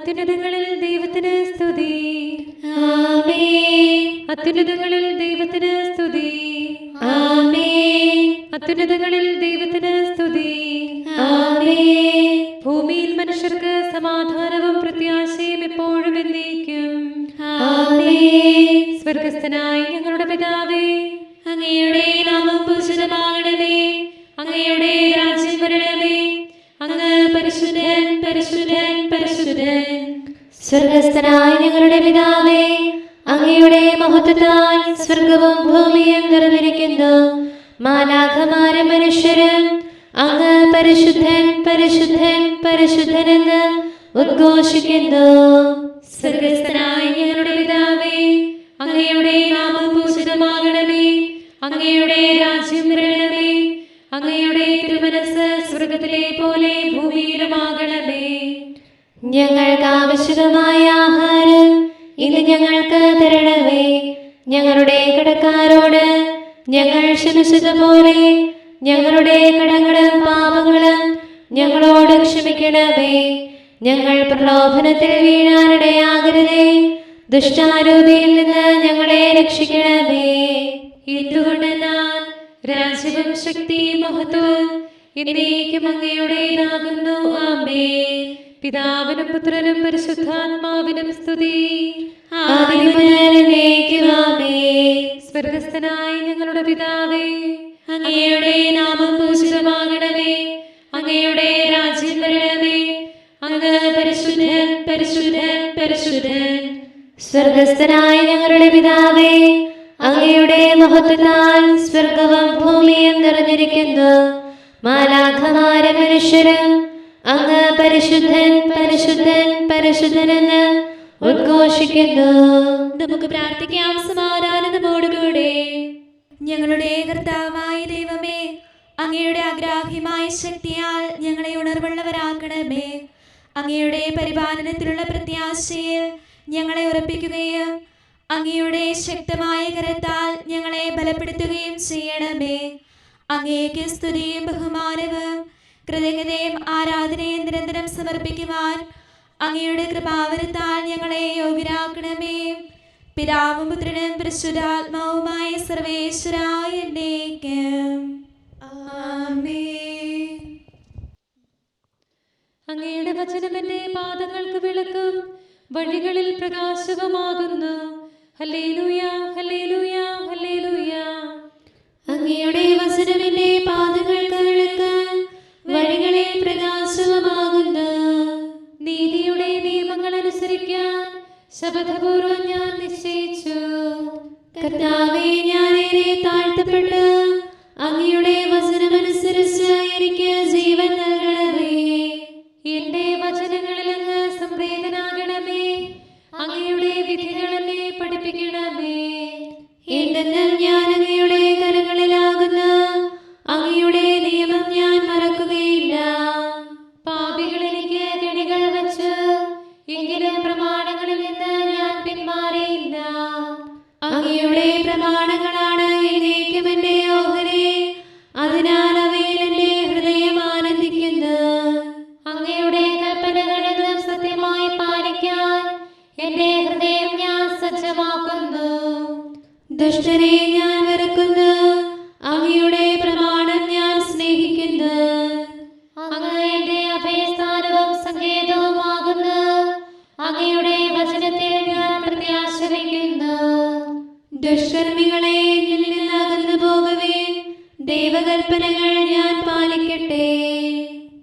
അത്യുന്നതങ്ങളിൽ ദൈവത്തിന് സ്തുതി. ആമേൻ. അത്യുന്നതങ്ങളിൽ ദൈവത്തിന് സ്തുതി. ആമേൻ. അത്യുന്നതങ്ങളിൽ ദൈവത്തിന് സ്തുതി. ആമേൻ. ഭൂമിയിൽ മനുഷ്യർക്ക് സമാധാനവും പ്രത്യാശയും എപ്പോഴും എന്നേക്കും. ആമേൻ. സ്വർഗസ്ഥനായ ഞങ്ങളുടെ പിതാവേ, അങ്ങയുടെ നാമം പൂജിതമാകണമേ. അങ്ങയുടെ രാജ്യം വരണമേ. അങ്ങ് പരിശുദ്ധൻ, പരിശുദ്ധൻ, പരിശുദ്ധൻ. സ്വർഗസ്ഥനായ ഞങ്ങളുടെ പിതാവേ, അങ്ങയുടെ മഹത്വത്താൽ സ്വർഗവും ഭൂമിയും നിറഞ്ഞിരിക്കുന്നു. മാലാഖമാരും മനുഷ്യരും അങ്ങ് പരിശുദ്ധൻ, പരിശുദ്ധൻ, പരിശുദ്ധനെന്ന് ഉദ്ഘോഷിക്കുന്നു. സ്വർഗസ്ഥനായ ഞങ്ങളുടെ പിതാവേ, അങ്ങയുടെ നാമം പൂജിതമാകണമേ. അങ്ങയുടെ രാജ്യം വരണമേ. അങ്ങയുടെ തിരുമനസ്സ് സ്വർഗത്തിലെ പോലെ ഭൂമിയിലുമാകണമേ. ഞങ്ങൾക്ക് ആവശ്യമായ ആഹാരം ഇന്ന് ഞങ്ങൾക്ക് തരണമേ. ഞങ്ങളുടെ കടക്കാരോട് ഞങ്ങൾ ക്ഷമിച്ചതുപോലെ ഞങ്ങളുടെ കടങ്ങളും പാപങ്ങളും ഞങ്ങളോട് ക്ഷമിക്കണമേ. ഞങ്ങൾ പ്രലോഭനത്തിൽ വീഴാനിടയാകരുതേ. ദുഷ്ടാരൂപിയിൽ നിന്ന് ഞങ്ങളെ രക്ഷിക്കണമേ. എന്തുകൊണ്ടെന്നാൽ രാജ്യവും ശക്തിയും മഹത്വവും എന്നേക്കും അങ്ങയുടേതാകുന്നു. ആമേൻ. പിതാവിനും പുത്രനും പരിശുദ്ധാത്മാവിനും സ്തുതി. ആദിയും മുതൽ എന്നേക്കും ആമേൻ. സ്വർഗസ്ഥനായ ഞങ്ങളുടെ പിതാവേ, അങ്ങയുടെ നാമം പൂജിതമാകണമേ. അങ്ങയുടെ രാജ്യം വരണമേ. അങ്ങ് പരിശുദ്ധൻ, പരിശുദ്ധൻ, പരിശുദ്ധൻ. സ്വർഗസ്ഥനായ ഞങ്ങളുടെ പിതാവേ, അങ്ങയുടെ മഹത്വത്താൽ സ്വർഗവും ഭൂമിയും നിറഞ്ഞിരിക്കുന്നു. മാലാഖമാരും മനുഷ്യരും അങ്ങ് പരിശുദ്ധൻ, പരിശുദ്ധൻ, പരിശുദ്ധനെന്ന് ഉദ്ഘോഷിക്കുന്നു. നമുക്ക് പ്രാർത്ഥിക്കാം സമാധാനത്തോടുകൂടെ. ഞങ്ങളുടെ കർത്താവായ ദൈവമേ, അങ്ങയുടെ അഗ്രാഹ്യമായ ശക്തിയാൽ ഞങ്ങളെ ഉണർവുള്ളവരാക്കണമേ. അങ്ങയുടെ പരിപാലനത്തിലുള്ള പ്രത്യാശയിൽ ഞങ്ങളെ ഉറപ്പിക്കുകയും അങ്ങയുടെ ശക്തമായ കരത്താൽ ഞങ്ങളെ ബലപ്പെടുത്തുകയും ചെയ്യണമേ. അങ്ങേക്ക് സ്തുതിയും ബഹുമാനവും കൃതജ്ഞതയും ആരാധനയും നിരന്തരം സമർപ്പിക്കുവാൻ അങ്ങയുടെ കൃപാവരത്താൽ ഞങ്ങളെ യോഗ്യരാക്കണമേ. പിതാവും പുത്രനും പരിശുദ്ധാത്മാവുമായ സർവേശ്വരായ എന്നേക്കും ആമേൻ. അങ്ങയുടെ വചനം എന്റെ പാദങ്ങൾക്ക് വിളക്കും വഴികളിൽ പ്രകാശവുമാകുന്നു. ഹല്ലേലൂയ, ഹല്ലേലൂയ, ഹല്ലേലൂയ. അങ്ങയുടെ വചനം എന്റെ പാദങ്ങൾക്ക് വിളക്കും വഴികളിൽ പ്രകാശവുമാകുന്നു. നീതിയുടെ നിയമങ്ങൾ അനുസരിക്കാൻ ശപഥപൂർവ്വം ഞാൻ നിശ്ചയിച്ചു. കർത്താവേ, ഞാനേറെ താഴ്ത്തപ്പെട്ട് അങ്ങയുടെ വചനമനുസരിച്ച് എനിക്ക് ജീവൻ നൽകണമേ. എന്റെ വചനങ്ങളിൽ അങ്ങ് സംപ്രീതനാകണമേ. അങ്ങയുടെ വിധികൾ എന്നെ പഠിപ്പിക്കണമേ. എന്തെന്നാൽ ഞാൻ അങ്ങയുടെ കരങ്ങളിലാകുന്നു. അങ്ങയുടെ നിയമം ഞാൻ മറക്കുകയില്ല. പാപികൾ എനിക്ക് കെണികൾ വച്ച് എങ്കിലും പ്രമാണങ്ങളിൽ നിന്ന് ഞാൻ പിന്മാറിയില്ല. അങ്ങയുടെ പ്രമാണങ്ങളാണ് എന്നേക്കും എന്റെ ഓഹരി. അതിനാൽ അവയിൽ എന്റെ ഹൃദയം ആനന്ദിക്കുന്നു. അങ്ങയുടെ കൽപ്പനകളെല്ലാം സത്യമായി പാലിക്കാൻ എന്റെ ഹൃദയം ഞാൻ സജ്ജമാക്കുന്നു. ദുഷ്ടരെ ഞാൻ വെറുക്കുന്നു. അങ്ങയുടെ പ്രമാണം ഞാൻ സ്നേഹിക്കുന്നു. അങ്ങ് എന്റെ അഭയസ്ഥാനവും സങ്കേതവുമാകുന്നു. അങ്ങയുടെ വചനത്തിൽ ഞാൻ പ്രത്യാശ വയ്ക്കുന്നു. ദുഷ്കർമ്മികളെ എന്നിൽ നിന്ന് അകന്നു പോകവേ. ദൈവകൽപ്പനകൾ ഞാൻ പാലിക്കട്ടെ.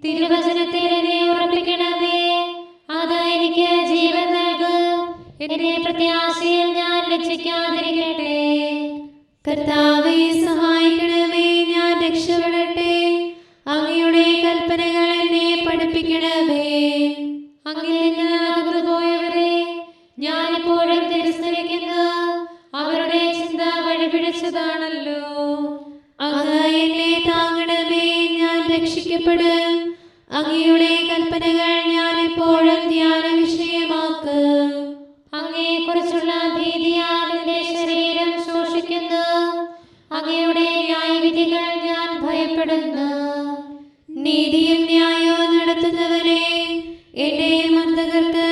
തിരുവചനത്തിൽ എന്നെ ഉറപ്പിക്കണമേ. അത് എനിക്ക് ജീവൻ നൽകും. എന്റെ പ്രത്യാശയിൽ ഞാൻ ലജ്ജിക്കാതിരിക്കട്ടെ. കർത്താവേ, സഹായിക്കണമേ. ഞാൻ രക്ഷപ്പെടട്ടെ. അങ്ങയുടെ കൽപ്പനകൾ എന്നെ പഠിപ്പിക്കണമേ. അങ്ങിൽ നിന്ന് അകന്നുപോയവരെ ഞാൻ എപ്പോഴും തിരസ്കരിക്കുന്നു. അവരുടെ ചിന്ത വഴിപിഴച്ചതാണല്ലോ. അങ്ങ് എന്നെ താങ്ങണമേ. ഞാൻ രക്ഷിക്കപ്പെടും. അങ്ങയുടെ കൽപ്പനകൾ ഞാൻ എപ്പോഴും ധ്യാന വിഷയമാക്കും. അങ്ങയെക്കുറിച്ചുള്ള ഭീതിയാൽ എന്റെ ശരീരം ശോഷിക്കുന്നു. അങ്ങയുടെ ന്യായവിധികൾ ഞാൻ ഭയപ്പെടുന്നു. നീതിയും ന്യായവും നടത്തുന്നവരെ, എന്റെ മന്ദകർക്ക്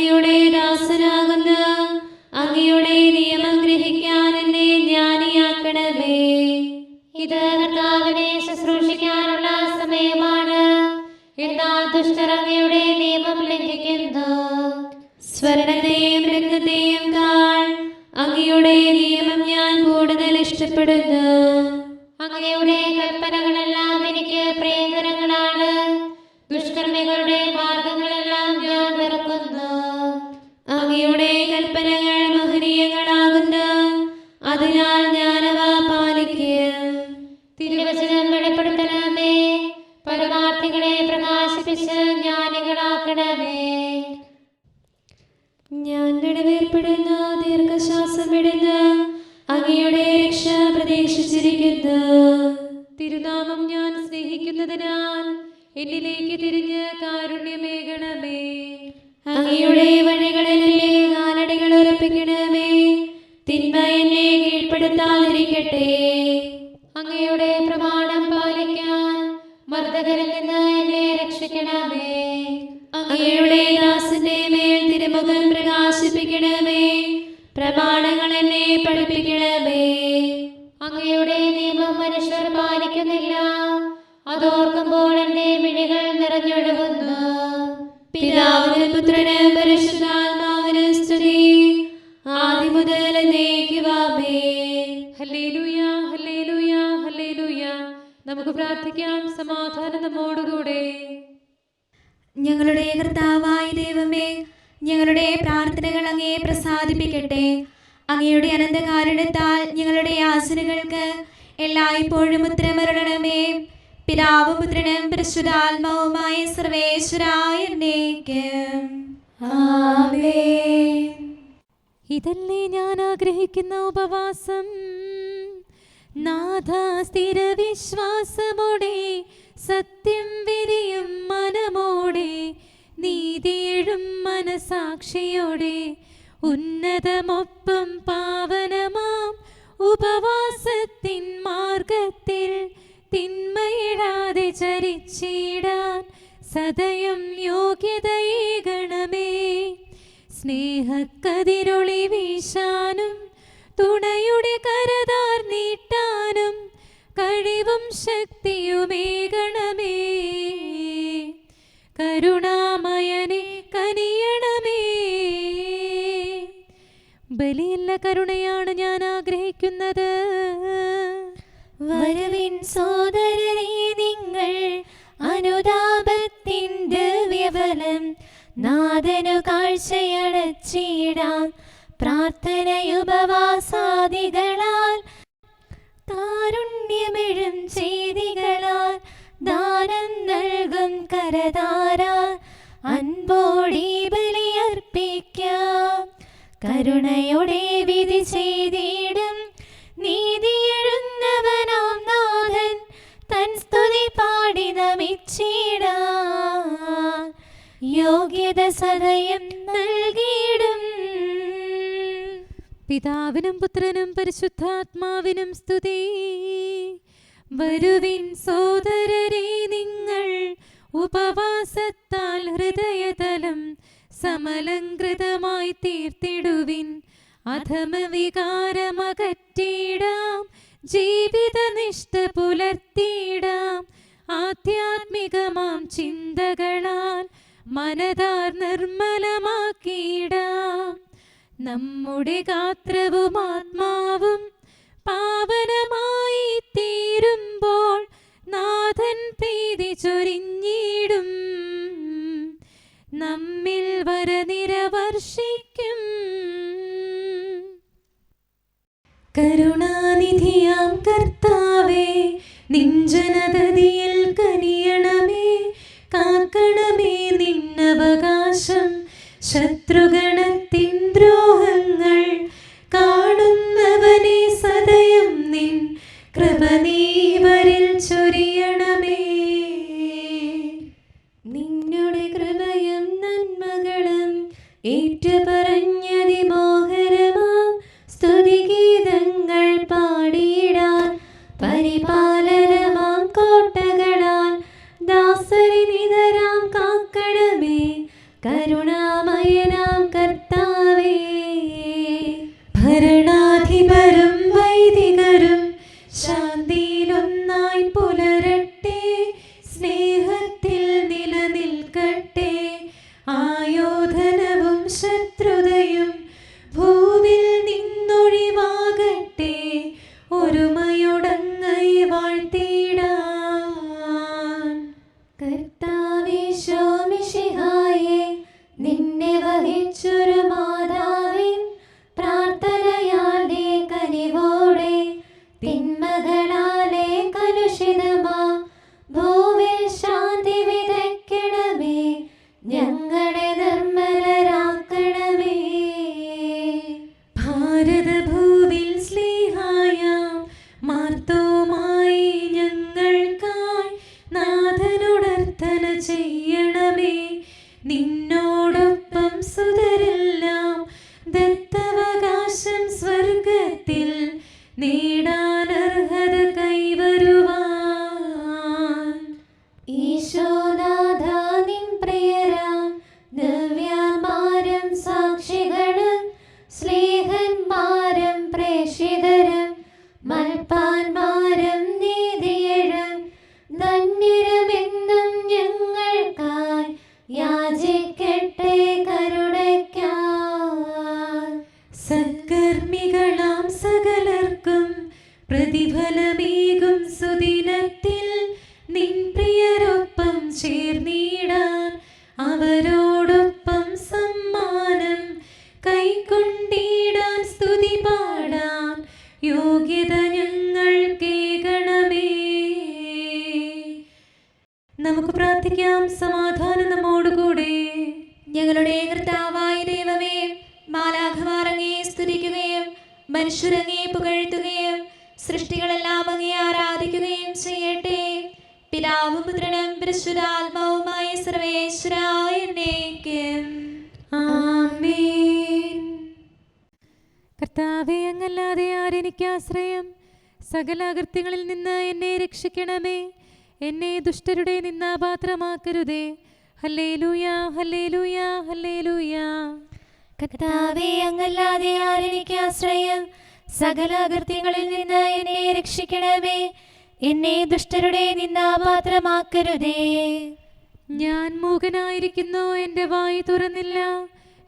അങ്ങയുടെ ദാസനാകുന്നു. അങ്ങയുടെ നിയമം ഗ്രഹിക്കാൻ എന്നെ ജ്ഞാനിയാക്കണമേ. ഇത് കർത്താവിനെ ശുശ്രൂഷിക്കാനുള്ള സമയമാണ്. എന്നാൽ ദുഷ്ടർ അങ്ങയുടെ നിയമം ലംഘിക്കുന്നു. സ്വർണത്തെയും രത്നത്തെയും കാൾ അങ്ങയുടെ നിയമം ഞാൻ കൂടുതൽ ഇഷ്ടപ്പെടുന്നു. അങ്ങയുടെ കൽപ്പനകളെല്ലാം എനിക്ക് പ്രിയങ്കരങ്ങളാണ്. ദുഷ്കർമ്മികളുടെ മാർഗങ്ങളെല്ലാം ഞാൻ വെറുക്കുന്നു. അങ്ങയുടെ കൽപ്പനകൾ മഹനീയങ്ങളാകുന്നു. അതിനാൽ ഞാനവ പാലിക്കും. തിരുവചനം വെളിപ്പെടുത്തണമേ. പരമാർത്ഥികളെ പ്രകാശിപ്പിച്ച് ജ്ഞാനികളാക്കണമേ. ഞാൻ നെടുവേർപ്പെടുന്നു, ദീർഘശ്വാസം വിടുന്നു. അങ്ങയുടെ രക്ഷ പ്രതീക്ഷിച്ചിരിക്കുന്നു. തിരുനാമം ഞാൻ സ്നേഹിക്കുന്നതിനാൽ എന്നിലേക്ക് തിരിഞ്ഞ് കാരുണ്യമേകണമേ. അങ്ങയുടെ വഴികളിൽ എന്റെ കാലടികൾ ഉറപ്പിക്കണമേ. തിന്മ എന്നെ കീഴ്പ്പെടുത്താതിരിക്കട്ടെ. അങ്ങയുടെ പ്രമാണം പാലിക്കാൻ മർദ്ദകരിൽ നിന്ന് എന്നെ രക്ഷിക്കണമേ. അങ്ങയുടെ ദാസന്റെ മേൽ തിരുമുഖം പ്രകാശിപ്പിക്കണമേ. പ്രമാണങ്ങൾ എന്നെ പഠിപ്പിക്കണമേ. അങ്ങയുടെ നിയമം മനുഷ്യർ പാലിക്കുന്നില്ല. അതോർക്കുമ്പോൾ എന്റെ മിഴികൾ നിറഞ്ഞൊഴുകുന്നു. പിതാവിനും പുത്രനും പരിശുദ്ധാത്മാവിനും സ്തുതി, ആദ്യം മുതൽ എന്നേക്കുമാമേൻ. ഹല്ലേലൂയ, ഹല്ലേലൂയ, ഹല്ലേലൂയ. നമുക്ക് പ്രാർത്ഥിക്കാം. സമാധാനം നമ്മോടുകൂടെ. ഞങ്ങളുടെ കർത്താവായ ദൈവമേ, ഞങ്ങളുടെ പ്രാർത്ഥനകൾ അങ്ങയെ പ്രസാദിപ്പിക്കട്ടെ. അങ്ങയുടെ അനന്തകാരുണ്യത്താൽ ഞങ്ങളുടെ യാചനകൾക്ക് എല്ലായ്പ്പോഴും ഉത്തരമരുളണമേ. പിതാവും പുത്രനും പരിശുദ്ധാത്മാവുമായ സർവേശ്വരായ എന്നേക്കും ആമേൻ. ഇതല്ലേ ഞാൻ ആഗ്രഹിക്കുന്ന ഉപവാസം. നാഥ, സ്ഥിര വിശ്വാസമോടെ സത്യം വിരിയും മനമോടെ നീതിയെഴും മനസാക്ഷിയോടെ ഉന്നതമൊപ്പം പാവനമാം ഉപവാസത്തിൻ മാർഗത്തിൽ തിന്മയിടാതെ ചരിച്ചിടാൻ സദയം യോഗ്യതയേകണമേ. സ്നേഹക്കതിരൊളി വീശാനും തുണയുടെ കരതാർ നീട്ടാനും കഴിവും ശക്തിയുമേകണമേ. കരുണാമയനെ കനിയണമേ. ബലിയല്ല, കരുണയാണ് ഞാൻ ആഗ്രഹിക്കുന്നത്. വരുവിൻ സോദരരെ, നിങ്ങൾ അനുതാപത്തിൻ ദിവ്യഫലം നാഥനു കാഴ്ചയടച്ചിടാം. പ്രാർത്ഥനയുപവാസാദികളാൽ കാരുണ്യമെഴും ചെയ്തികളാൽ ദാനം നൽകും കരതാരാൽ അൻപോടി ബലിയർപ്പിക്കാം. കരുണയുടെ വിധി ചെയ്തിടും നീതിയെഴുന്നവനാം നാഥൻ തൻ സ്തുതി പാടി നമിച്ചിടാൻ യോഗ്യത സദയം നൽകിയിടും. പിതാവിനും പുത്രനും പരിശുദ്ധാത്മാവിനും സ്തുതി. വരുവിൻ സോദരരെ, നിങ്ങൾ ഉപവാസത്താൽ ഹൃദയതലം സമലങ്കൃതമായി തീർത്തിടുവിൻ. അധമവികാരമകറ്റിടാം, ജീവിതനിഷ്ഠ പുലർത്തിയിടാം. ആധ്യാത്മികമാം ചിന്തകളാൽ മനതാർ നിർമ്മലമാക്കിയിടാം. നമ്മുടെ ഗാത്രവും ആത്മാവും പാവനമായി തീരുമ്പോൾ നാഥൻ പ്രീതി ചൊരിഞ്ഞിടും. നമ്മിൽ വരനിരവർഷിക്കും. കരുണാനിധിയാം കർത്താവേ, നിഞ്ജനതതിയിൽ കനിയണമേ. കാക്കണമേ നിന്നവകാശം, ശത്രുഗണത്തിൻ ദ്രോഹങ്ങൾ കാണുന്നവനെ സദയം നിൻ കൃപ നീവരിൽ ചൊരിയണമേ. നിന്നുടെ കൃപയും നന്മകളും ഏറ്റുപറഞ്ഞതിമോഹരമാം സ്തുതിഗീതങ്ങൾ പാടിയിടാൻ പരിപാലനമാം കോട്ടകളാൽ ദാസരി നിതരാം കാക്കണമേ. കരുണാമയനാം ദൈവമേ, മാലാഖമാർ അങ്ങയെ സ്തുതിക്കുകയും മനുഷ്യരങ്ങയെ പുകഴ്ത്തുകയും സൃഷ്ടികളെല്ലാം അങ്ങയെ ആരാധിക്കുകയും ചെയ്യട്ടെ. പിതാവും പുത്രനും പരിശുദ്ധാത്മാവുമായ സർവേശ്വരായ എന്നേക്കും ആമേൻ. കർത്താവേ, അങ്ങല്ലാതെ ആരെനിക്ക് ആശ്രയം? സകല അകൃത്യങ്ങളിൽ നിന്ന് എന്നെ രക്ഷിക്കണമേ. എന്നെ ദുഷ്ടരുടെ നിന്ദാപാത്രമാക്കരുതേ. ഹല്ലേലൂയ, ഹല്ലേലൂയ, ഹല്ലേലൂയ. കർത്താവേ, അങ്ങല്ലാതെ ആരെനിക്ക് ആശ്രയം? സകല അകൃത്യങ്ങളിൽ നിന്ന് എന്നെ രക്ഷിക്കണമേ. എന്നെ ദുഷ്ടരുടെ നിന്ദാപാത്രമാക്കരുതേ. ഞാൻ മൂകനായിരിക്കുന്നു, എൻ്റെ വായ് തുറന്നില്ല.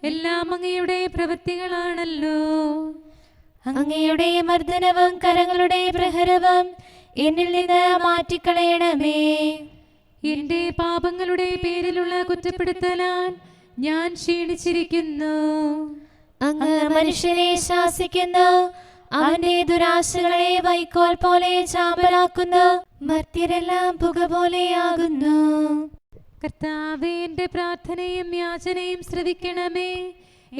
എല്ലാം അങ്ങയുടെ പ്രവൃത്തികളാണല്ലോ. അങ്ങയുടെ മർദ്ദനവും കരങ്ങളുടെ പ്രഹരവും എന്നിൽ നിന്ന് മാറ്റിക്കളയണമേ. എൻ്റെ പാപങ്ങളുടെ പേരിലുള്ള കുറ്റപ്പെടുത്തലാൽ ഞാൻ ക്ഷീണിച്ചിരിക്കുന്നു. അങ്ങ് മനുഷ്യനെ ശാസിക്കുന്നു, അവന്റെ ദുരാശകളെ വൈക്കോൽ പോലെ ചാമ്പലാക്കുന്നു. മർത്യരെല്ലാം പുക പോലെയാകുന്നു. കർത്താവേ, എൻ്റെ പ്രാർത്ഥനയും യാചനയും ശ്രവിക്കണമേ.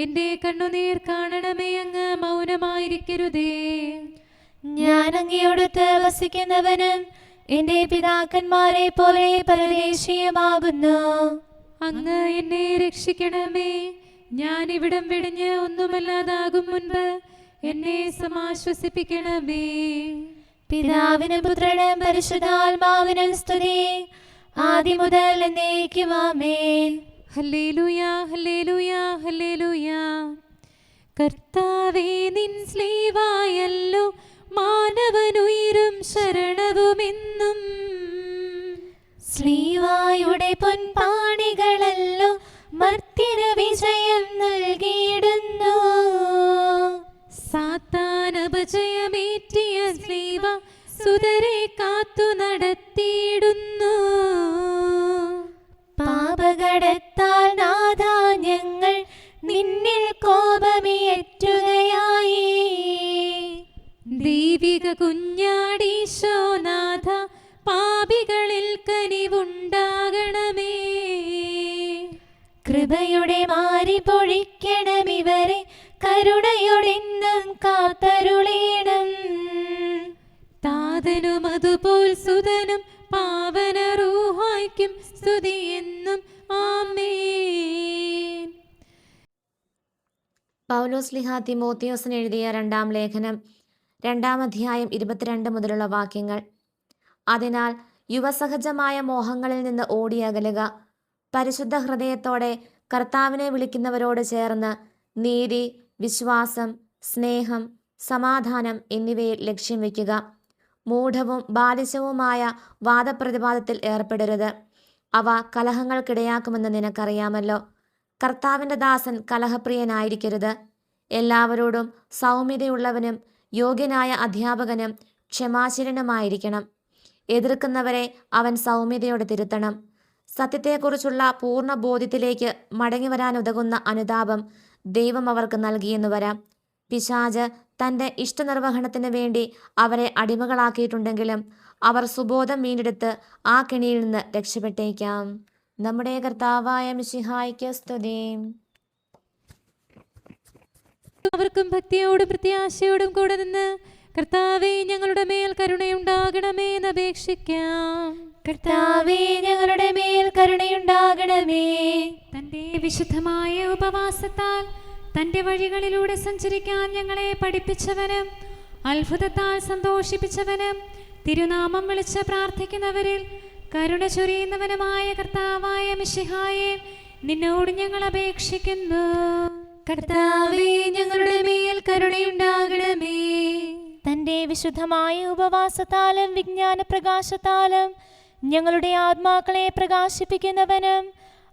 എൻ്റെ കണ്ണുനീർ കാണണമേ. അങ്ങ് മൗനമായിരിക്കരുതേ. ഞാൻ അങ്ങയോടൊത്ത് വസിക്കുന്നവനും എന്റെ പിതാക്കന്മാരെ പോലെ പരദേശീയമാകുന്നു. അങ്ങ് എന്നെ രക്ഷിക്കണമേ. ഞാൻ ഇവിടം വെടിഞ്ഞ് ഒന്നുമല്ലാതാകും മുൻപ് എന്നെ സമാശ്വസിപ്പിക്കണമേ. പിതാവിനും പുത്രനും പരിശുദ്ധാത്മാവിനും സ്തുതി, ആദ്യം മുതൽ എന്നേക്കും ആമേൻ. ഹല്ലേലൂയ, ഹല്ലേലൂയ, ഹല്ലേലൂയ. കർത്താവേ, നിൻ സ്ലീവായല്ലോ മാനവനുയിരും ശരണവുമെന്നും. സ്ലീവായുടെ പൊൻപാണികളല്ലോ മർത്യന് വിജയം നൽകിയിടുന്നു. സാത്താൻ അപജയമേറ്റിയ സ്ലീവ സുതരെ കാത്തു നടത്തിയിടുന്നു. പാപകടത്താൽ നാഥാ ഞങ്ങൾ നിന്നിൽ കോപമേറ്റുകയായി. ദൈവിക കുഞ്ഞാടീശോനാഥ, പാപികളിൽ കനിവുണ്ടാകണമേ. കൃപയുടെ മാരി പൊഴിക്കണമിവരെ, കരുണയോടെന്നും കാത്തരുളേണം. താതനും അതുപോൽ സുതനും പാവന റൂഹായ്ക്കും സ്തുതിയെന്നും. ആമേൻ. പൗലോസ്ലിഹ തിമോത്തിയോസിന് എഴുതിയ രണ്ടാം ലേഖനം 2-ാം അധ്യായം 22 മുതലുള്ള വാക്യങ്ങൾ. അതിനാൽ യുവസഹജമായ മോഹങ്ങളിൽ നിന്ന് ഓടിയകലുക. പരിശുദ്ധ ഹൃദയത്തോടെ കർത്താവിനെ വിളിക്കുന്നവരോട് ചേർന്ന് നീതി, വിശ്വാസം, സ്നേഹം, സമാധാനം എന്നിവയിൽ ലക്ഷ്യം വയ്ക്കുക. മൂഢവും ബാലിശവുമായ വാദപ്രതിവാദത്തിൽ ഏർപ്പെടരുത്. അവ കലഹങ്ങൾക്കിടയാക്കുമെന്ന് നിനക്കറിയാമല്ലോ. കർത്താവിൻ്റെ ദാസൻ കലഹപ്രിയനായിരിക്കരുത്. എല്ലാവരോടും സൗമ്യതയുള്ളവനും യോഗ്യനായ അധ്യാപകനും ക്ഷമാശീലനുമായിരിക്കണം. എതിർക്കുന്നവരെ അവൻ സൗമ്യതയോടെ തിരുത്തണം. സത്യത്തെക്കുറിച്ചുള്ള പൂർണ്ണ ബോധ്യത്തിലേക്ക് മടങ്ങിവരാനുതകുന്ന അനുതാപം ദൈവം അവർക്ക് നൽകിയെന്നു വരാം. പിശാച് തൻ്റെ ഇഷ്ടനിർവഹണത്തിന് വേണ്ടി അവരെ അടിമകളാക്കിയിട്ടുണ്ടെങ്കിലും അവർ സുബോധം വീണ്ടെടുത്ത് ആ കെണിയിൽ നിന്ന് രക്ഷപ്പെട്ടേക്കാം. നമ്മുടെ കർത്താവായ മിശിഹായ്ക്ക് സ്തുതി. അവർക്കും ഭക്തിയോടും പ്രത്യാശയോടും കൂടെ നിന്ന് കർത്താവേ, ഞങ്ങളുടെ മേൽ കരുണയുണ്ടാകണമേ എന്ന് അപേക്ഷിക്കാം. കർത്താവേ, ഞങ്ങളുടെ മേൽ കരുണയുണ്ടാകണമേ. തൻ്റെ വിശുദ്ധമായ ഉപവാസത്താൽ തൻ്റെ വഴികളിലൂടെ സഞ്ചരിക്കാൻ ഞങ്ങളെ പഠിപ്പിച്ചവനും അത്ഭുതത്താൽ സന്തോഷിപ്പിച്ചവനും തിരുനാമം വിളിച്ച് പ്രാർത്ഥിക്കുന്നവരിൽ കരുണ ചൊരിയുന്നവനുമായ കർത്താവായ മിശിഹായെ, നിന്നോട് ഞങ്ങൾ അപേക്ഷിക്കുന്നു. കർത്താവേ, ഞങ്ങളുടെ മേൽ കരുണയുണ്ടാകണമേ. തൻ്റെ വിശുദ്ധമായ ഉപവാസത്താലും വിജ്ഞാന പ്രകാശത്താലും ഞങ്ങളുടെ ആത്മാക്കളെ പ്രകാശിപ്പിക്കുന്നവനും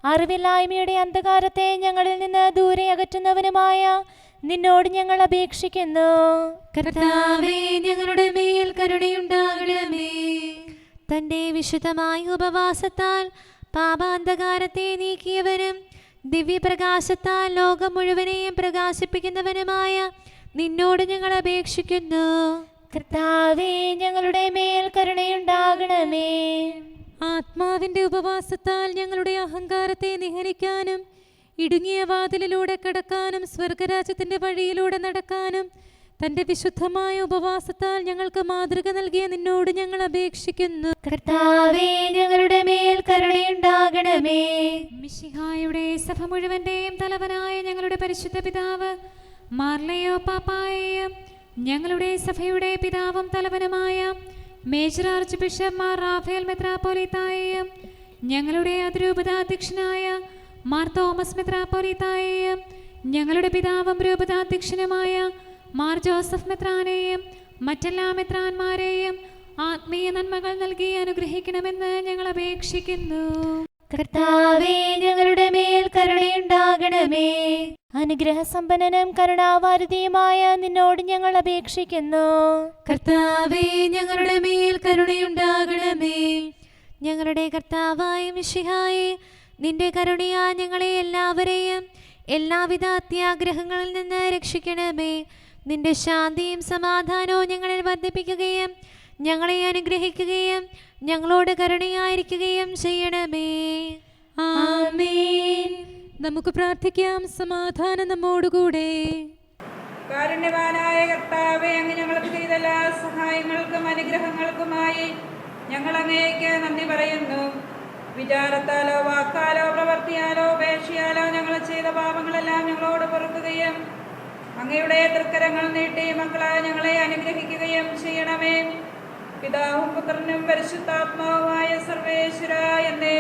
അറിവില്ലായ്മയുടെ അന്ധകാരത്തെ ഞങ്ങളിൽ നിന്ന് ദൂരെ അകറ്റുന്നവനുമായ നിന്നോട് ഞങ്ങൾ അപേക്ഷിക്കുന്നു. കർത്താവേ, ഞങ്ങളുടെ മേൽ കരുണയുണ്ടാകണമേ. തൻ്റെ വിശുദ്ധമായ ഉപവാസത്താൽ പാപാന്ധകാരത്തെ നീക്കിയവനും ദിവ്യപ്രകാശത്താൽ ലോകം മുഴുവനെയും പ്രകാശിപ്പിക്കുന്നവനുമായ നിന്നോട് ഞങ്ങൾ അപേക്ഷിക്കുന്നു. കർത്താവേ, ഞങ്ങളുടെ മേൽ കരുണയുണ്ടാകണമേ. ആത്മാവിൻ്റെ ഉപവാസത്താൽ ഞങ്ങളുടെ അഹങ്കാരത്തെ നിഹരിക്കാനും ഇടുങ്ങിയ വാതിലിലൂടെ കടക്കാനും സ്വർഗരാജ്യത്തിന്റെ വഴിയിലൂടെ നടക്കാനും തന്റെ വിശുദ്ധമായ ഉപവാസത്താൽ ഞങ്ങൾക്ക് മാതൃക നൽകിയ നിന്നോട് ഞങ്ങൾ അപേക്ഷിക്കുന്നു. കർത്താവേ, ഞങ്ങളുടെ മേൽ കരുണയുണ്ടാകണമേ. മിശിഹായുടെ സഭ മുഴുവന്റെയും തലവനായ ഞങ്ങളുടെ പരിശുദ്ധ പിതാവ് മാർലയോ പാപ്പായെയും ഞങ്ങളുടെ സഭയുടെ പിതാവും തലവനുമായ മേജർ ആർച്ച് ബിഷപ്പ് മാർ റാഫേൽ മെത്രാപ്പോലീത്തായെയും ഞങ്ങളുടെ അതിരൂപതാധ്യക്ഷനായ മാർ തോമസ് മെത്രാപ്പോലീത്തായെയും ഞങ്ങളുടെ പിതാവും രൂപതാധ്യക്ഷനുമായ മാർ ജോസഫ് മെത്രാനെയും മറ്റെല്ലാ മെത്രാന്മാരെയും ആത്മീയ നന്മകൾ നൽകി അനുഗ്രഹിക്കണമെന്ന് ഞങ്ങൾ അപേക്ഷിക്കുന്നു. കർത്താവേ, ഞങ്ങളുടെ മേൽ കരുണയുണ്ടാകണമേ. അനുഗ്രഹസമ്പന്നനും കരുണാവാരിധിയുമായ നിന്നോട് ഞങ്ങൾ അപേക്ഷിക്കുന്നു. കർത്താവേ, ഞങ്ങളുടെ മേൽ കരുണയുണ്ടാകണമേ. ഞങ്ങളുടെ കർത്താവായ മിശിഹായേ, നിന്റെ കരുണയാ ഞങ്ങളെ എല്ലാവരെയും എല്ലാവിധ അത്യാഗ്രഹങ്ങളിൽ നിന്ന് രക്ഷിക്കണമേ. നിന്റെ ശാന്തിയും സമാധാനവും ഞങ്ങളിൽ വർദ്ധിപ്പിക്കുകയും ഞങ്ങളെ അനുഗ്രഹിക്കുകയും ഞങ്ങളോട് കരുണയായിരിക്കുകയും ചെയ്യണമേ. ആമേൻ. നമുക്ക് പ്രാർത്ഥിക്കാം. സമാധാനം നമ്മോടുകൂടെ. കാരുണ്യവാനായ കർത്താവേ, അങ്ങ് ഞങ്ങൾക്ക് ചെയ്ത എല്ലാ സഹായങ്ങൾക്കും അനുഗ്രഹങ്ങൾക്കുമായി ഞങ്ങൾ അങ്ങേക്ക് നന്ദി പറയുന്നു. വിചാരത്താലോ വാക്കാലോ പ്രവർത്തിയാലോ ഉപേക്ഷയാലോ ഞങ്ങൾ ചെയ്ത പാപങ്ങളെല്ലാം ഞങ്ങളോട് പൊറുക്കുകയും അങ്ങയുടെ തൃക്കരങ്ങൾ നീട്ടി മക്കളായ ഞങ്ങളെ അനുഗ്രഹിക്കുകയും ചെയ്യണമേ. പിതാവും പുത്രനും പരിശുദ്ധാത്മാവുമായ സർവേശ്വര എന്നേ